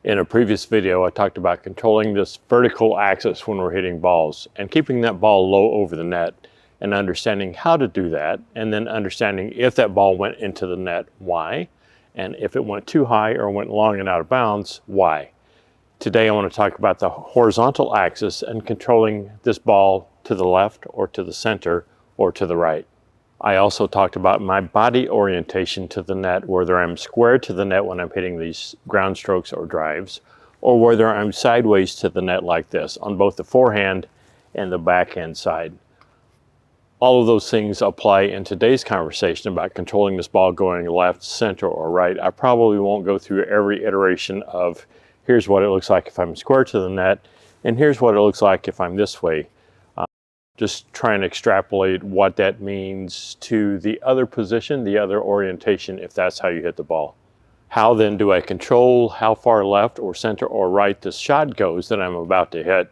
In a previous video, I talked about controlling this vertical axis when we're hitting balls and keeping that ball low over the net and understanding how to do that, and then understanding if that ball went into the net, why, and if it went too high or went long and out of bounds, why. Today I want to talk about the horizontal axis and controlling this ball to the left or to the center or to the right. I also talked about my body orientation to the net, whether I'm square to the net when I'm hitting these ground strokes or drives, or whether I'm sideways to the net like this on both the forehand and the backhand side. All of those things apply in today's conversation about controlling this ball going left, center, or right. I probably won't go through every iteration of here's what it looks like if I'm square to the net, and here's what it looks like if I'm this way. Just try and extrapolate what that means to the other position, the other orientation, if that's how you hit the ball. How then do I control how far left or center or right this shot goes that I'm about to hit?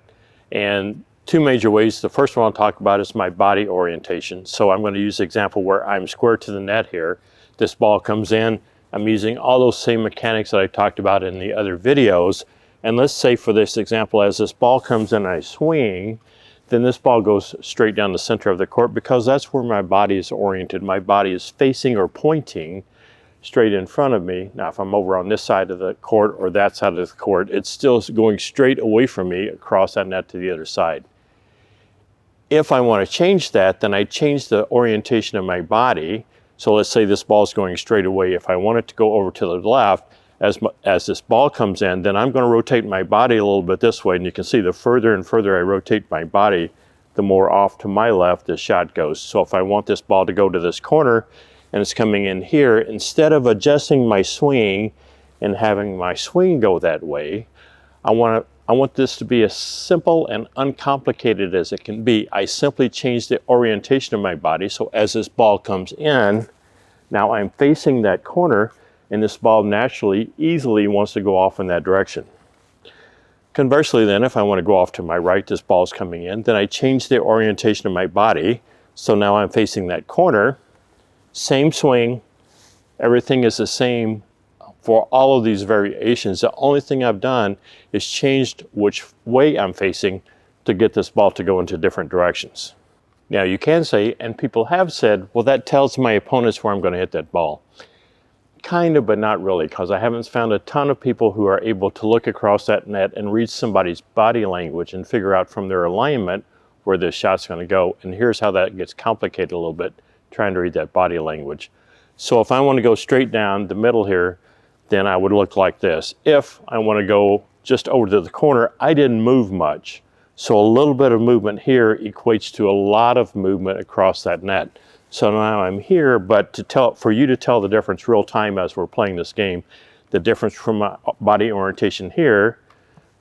And two major ways. The first one I'll talk about is my body orientation. So I'm going to use the example where I'm square to the net here. This ball comes in. I'm using all those same mechanics that I talked about in the other videos. And let's say for this example, as this ball comes in, I swing, then this ball goes straight down the center of the court because that's where my body is oriented. My body is facing or pointing straight in front of me. Now, if I'm over on this side of the court or that side of the court, it's still going straight away from me across that net to the other side. If I want to change that, then I change the orientation of my body. So let's say this ball is going straight away. If I want it to go over to the left, as this ball comes in, then I'm going to rotate my body a little bit this way. And you can see the further and further I rotate my body, the more off to my left this shot goes. So if I want this ball to go to this corner and it's coming in here, instead of adjusting my swing and having my swing go that way, I want this to be as simple and uncomplicated as it can be. I simply change the orientation of my body. So as this ball comes in, now I'm facing that corner, and this ball naturally, easily wants to go off in that direction. Conversely then, if I want to go off to my right, this ball is coming in, then I change the orientation of my body. So now I'm facing that corner, same swing, everything is the same for all of these variations. The only thing I've done is changed which way I'm facing to get this ball to go into different directions. Now you can say, and people have said, well, that tells my opponents where I'm going to hit that ball. Kind of, but not really, because I haven't found a ton of people who are able to look across that net and read somebody's body language and figure out from their alignment where this shot's going to go. And here's how that gets complicated a little bit, trying to read that body language. So if I want to go straight down the middle here, then I would look like this. If I want to go just over to the corner, I didn't move much. So a little bit of movement here equates to a lot of movement across that net. So now I'm here, but for you to tell the difference real time as we're playing this game, the difference from my body orientation here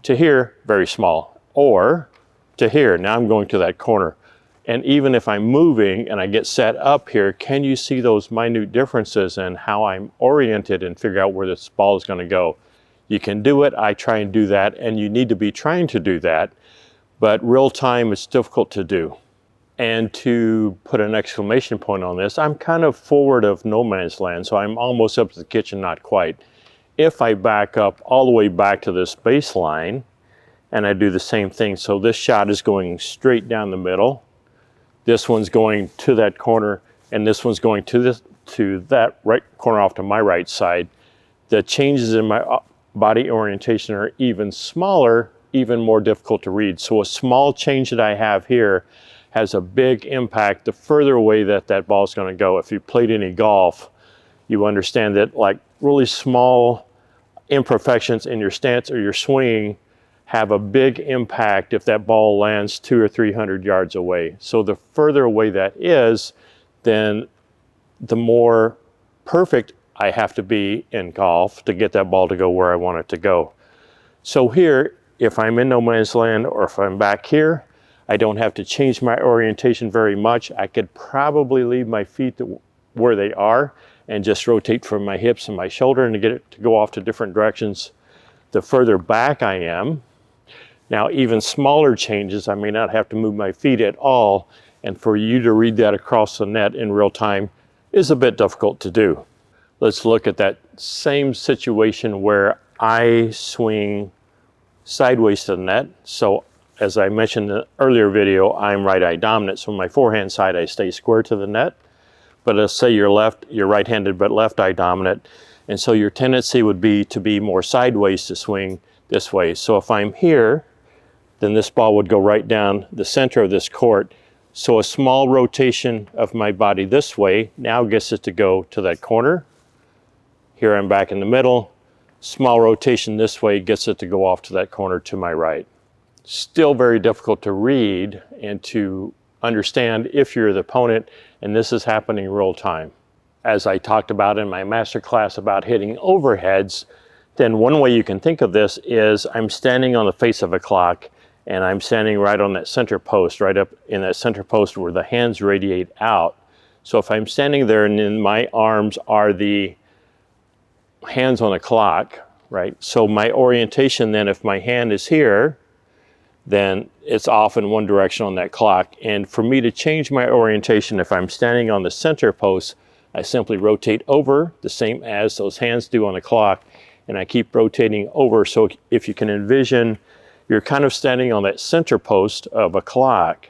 to here, very small, or to here, now I'm going to that corner. And even if I'm moving and I get set up here, can you see those minute differences in how I'm oriented and figure out where this ball is going to go? You can do it, I try and do that, and you need to be trying to do that, but real time is difficult to do. And to put an exclamation point on this, I'm kind of forward of no man's land, so I'm almost up to the kitchen, not quite. If I back up all the way back to this baseline, and I do the same thing, so this shot is going straight down the middle, this one's going to that corner, and this one's going to that right corner off to my right side, the changes in my body orientation are even smaller, even more difficult to read. So a small change that I have here has a big impact the further away that ball is going to go. If you played any golf, you understand that like really small imperfections in your stance or your swing have a big impact if that ball lands 200 or 300 yards away. So the further away that is, then the more perfect I have to be in golf to get that ball to go where I want it to go. So here, if I'm in no man's land or if I'm back here, I don't have to change my orientation very much. I could probably leave my feet where they are and just rotate from my hips and my shoulder and to get it to go off to different directions. The further back I am, now even smaller changes, I may not have to move my feet at all, and for you to read that across the net in real time is a bit difficult to do. Let's look at that same situation where I swing sideways to the net. So as I mentioned in the earlier video, I'm right eye dominant. So my forehand side, I stay square to the net. But let's say you're right-handed, but left eye dominant. And so your tendency would be to be more sideways to swing this way. So if I'm here, then this ball would go right down the center of this court. So a small rotation of my body this way now gets it to go to that corner. Here I'm back in the middle. Small rotation this way gets it to go off to that corner to my right. Still very difficult to read and to understand if you're the opponent, and this is happening real time. As I talked about in my master class about hitting overheads, then one way you can think of this is I'm standing on the face of a clock, and I'm standing right on that center post, right up in that center post where the hands radiate out. So if I'm standing there and then my arms are the hands on the clock, right? So my orientation then, if my hand is here, then it's off in one direction on that clock. And for me to change my orientation, if I'm standing on the center post, I simply rotate over the same as those hands do on the clock, and I keep rotating over. So if you can envision, you're kind of standing on that center post of a clock,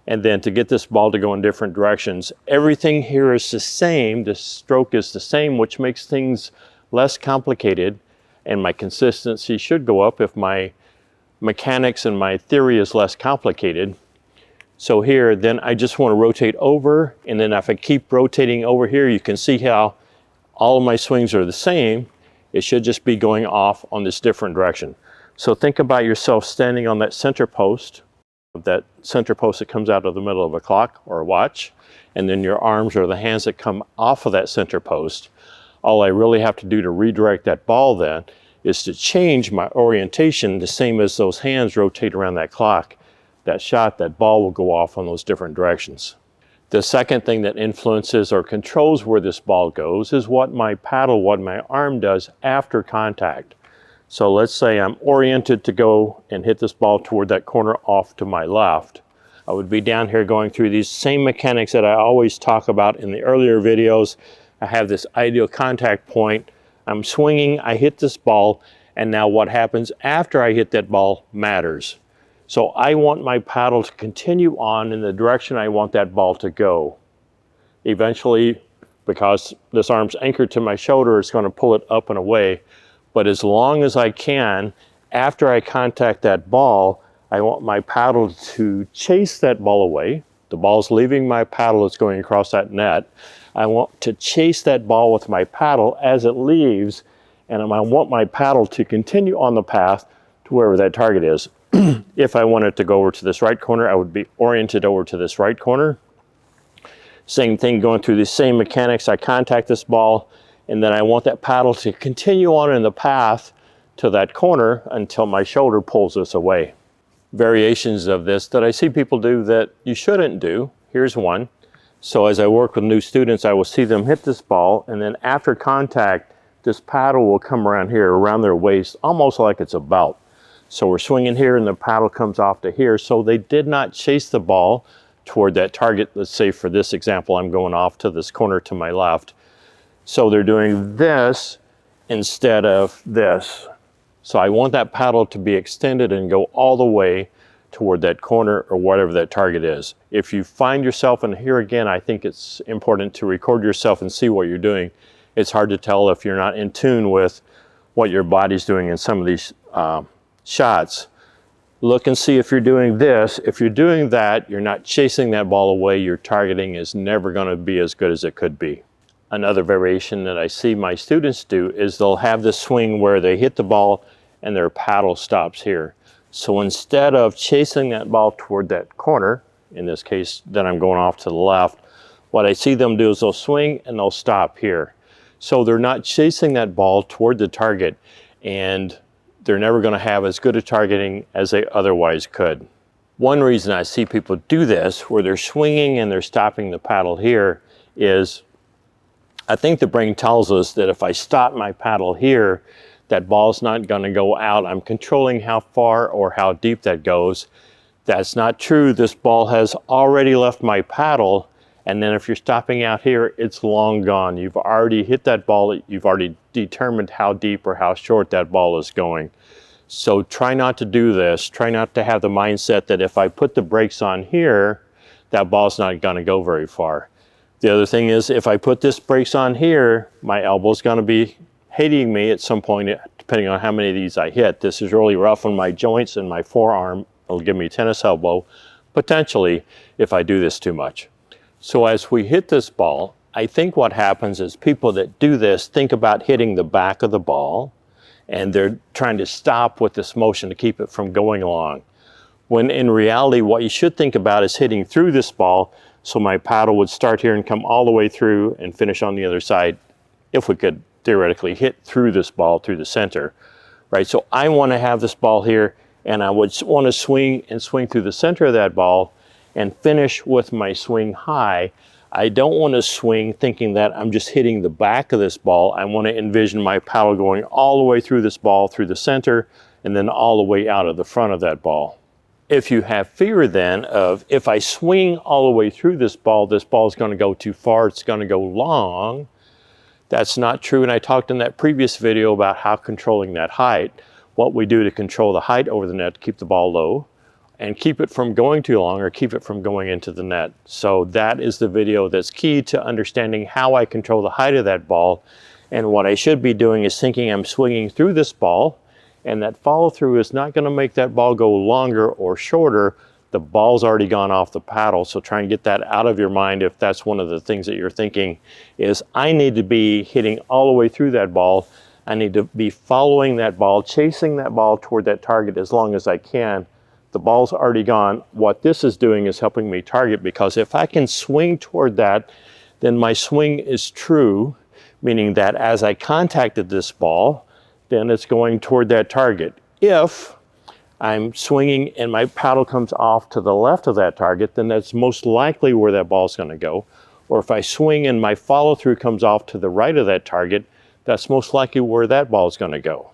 and then to get this ball to go in different directions, everything here is the same, the stroke is the same, which makes things less complicated, and my consistency should go up if my mechanics and my theory is less complicated. So here, then I just want to rotate over, and then if I keep rotating over here, you can see how all of my swings are the same. It should just be going off on this different direction. So think about yourself standing on that center post that comes out of the middle of a clock or a watch, and then your arms are the hands that come off of that center post. All I really have to do to redirect that ball then is to change my orientation the same as those hands rotate around that clock. That shot, that ball will go off on those different directions. The second thing that influences or controls where this ball goes is what my paddle, what my arm does after contact. So let's say I'm oriented to go and hit this ball toward that corner off to my left. I would be down here going through these same mechanics that I always talk about in the earlier videos. I have this ideal contact point. I'm swinging, I hit this ball, and now what happens after I hit that ball matters. So I want my paddle to continue on in the direction I want that ball to go. Eventually, because this arm's anchored to my shoulder, it's going to pull it up and away. But as long as I can, after I contact that ball, I want my paddle to chase that ball away. The ball's leaving my paddle, it's going across that net. I want to chase that ball with my paddle as it leaves, and I want my paddle to continue on the path to wherever that target is. If I wanted to go over to this right corner, I would be oriented over to this right corner. Same thing, going through the same mechanics. I contact this ball, and then I want that paddle to continue on in the path to that corner until my shoulder pulls this away. Variations of this that I see people do that you shouldn't do. Here's one. So as I work with new students, I will see them hit this ball, and then after contact, this paddle will come around here, around their waist, almost like it's a belt. So we're swinging here and the paddle comes off to here. So they did not chase the ball toward that target. Let's say for this example, I'm going off to this corner to my left. So they're doing this instead of this. So I want that paddle to be extended and go all the way toward that corner or whatever that target is. If you find yourself, and here again, I think it's important to record yourself and see what you're doing. It's hard to tell if you're not in tune with what your body's doing in some of these shots. Look and see if you're doing this. If you're doing that, you're not chasing that ball away. Your targeting is never going to be as good as it could be. Another variation that I see my students do is they'll have this swing where they hit the ball and their paddle stops here. So instead of chasing that ball toward that corner, in this case, then I'm going off to the left, what I see them do is they'll swing and they'll stop here. So they're not chasing that ball toward the target, and they're never going to have as good a targeting as they otherwise could. One reason I see people do this, where they're swinging and they're stopping the paddle here, is I think the brain tells us that if I stop my paddle here, that ball's not going to go out. I'm controlling how far or how deep that goes. That's not true. This ball has already left my paddle, And then if you're stopping out here, it's long gone. You've already hit that ball. You've already determined how deep or how short that ball is going. So try not to do this. Try not to have the mindset that if I put the brakes on here, that ball's not going to go very far. The other thing is, if I put this brakes on here, my elbow's going to be hitting me at some point, depending on how many of these I hit. This is really rough on my joints and my forearm. It'll give me a tennis elbow, potentially, if I do this too much. So as we hit this ball, I think what happens is people that do this think about hitting the back of the ball, and they're trying to stop with this motion to keep it from going along. When in reality, what you should think about is hitting through this ball, so my paddle would start here and come all the way through and finish on the other side, if we could theoretically hit through this ball through the center, right? So I want to have this ball here, and I would want to swing through the center of that ball and finish with my swing high. I don't want to swing thinking that I'm just hitting the back of this ball. I want to envision my paddle going all the way through this ball, through the center, and then all the way out of the front of that ball. If you have fear then of, if I swing all the way through this ball is going to go too far, it's going to go long, that's not true. And I talked in that previous video about how controlling that height, what we do to control the height over the net to keep the ball low, and keep it from going too long or keep it from going into the net. So that is the video that's key to understanding how I control the height of that ball. And what I should be doing is thinking I'm swinging through this ball, and that follow through is not going to make that ball go longer or shorter. The ball's already gone off the paddle. So try and get that out of your mind if that's one of the things that you're thinking is, I need to be hitting all the way through that ball. I need to be following that ball, chasing that ball toward that target as long as I can. The ball's already gone. What this is doing is helping me target, because if I can swing toward that, then my swing is true, meaning that as I contacted this ball, then it's going toward that target. If I'm swinging and my paddle comes off to the left of that target, then that's most likely where that ball's going to go. Or if I swing and my follow through comes off to the right of that target, that's most likely where that ball's going to go.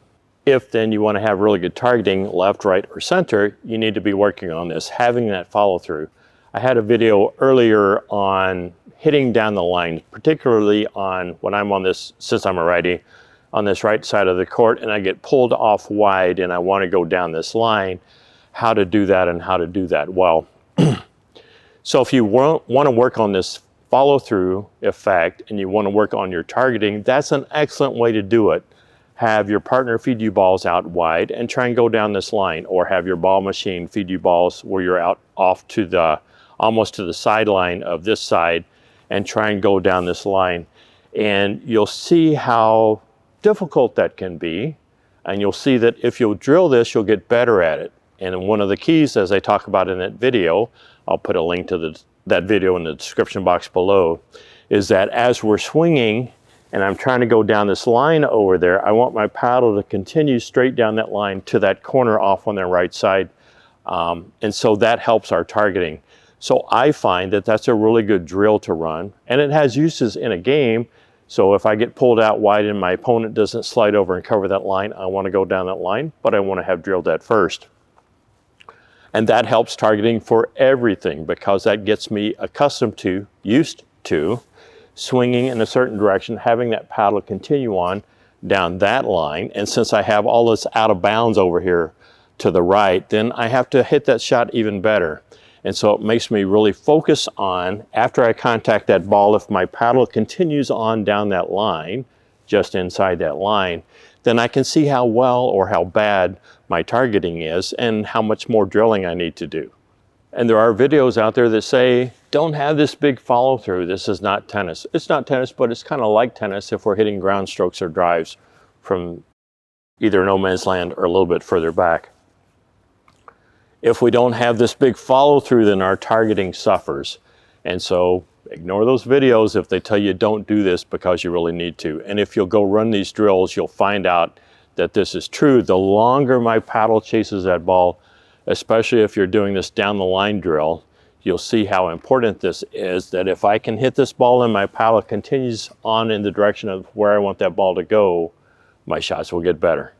If then you want to have really good targeting, left, right, or center, you need to be working on this, having that follow through. I had a video earlier on hitting down the line, particularly on when I'm on this, since I'm a righty, on this right side of the court, and I get pulled off wide and I want to go down this line, how to do that and how to do that well. So if you want to work on this follow through effect and you want to work on your targeting, that's an excellent way to do it. Have your partner feed you balls out wide and try and go down this line, or have your ball machine feed you balls where you're out off to the, almost to the sideline of this side, and try and go down this line. And you'll see how difficult that can be. And you'll see that if you'll drill this, you'll get better at it. And one of the keys, as I talk about in that video, I'll put a link to that video in the description box below, is that as we're swinging and I'm trying to go down this line over there, I want my paddle to continue straight down that line to that corner off on the right side. And so that helps our targeting. So I find that that's a really good drill to run, and it has uses in a game. So if I get pulled out wide and my opponent doesn't slide over and cover that line, I want to go down that line, but I want to have drilled that first. And that helps targeting for everything, because that gets me accustomed to, used to, swinging in a certain direction, having that paddle continue on down that line. And since I have all this out of bounds over here to the right, then I have to hit that shot even better. And so it makes me really focus on, after I contact that ball, if my paddle continues on down that line, just inside that line, then I can see how well or how bad my targeting is and how much more drilling I need to do. And there are videos out there that say, don't have this big follow through. This is not tennis. It's not tennis, but it's kind of like tennis if we're hitting ground strokes or drives from either no man's land or a little bit further back. If we don't have this big follow through, then our targeting suffers. And so ignore those videos if they tell you don't do this because you really need to. And if you'll go run these drills, you'll find out that this is true. The longer my paddle chases that ball, especially if you're doing this down the line drill, you'll see how important this is, that if I can hit this ball and my paddle continues on in the direction of where I want that ball to go, my shots will get better.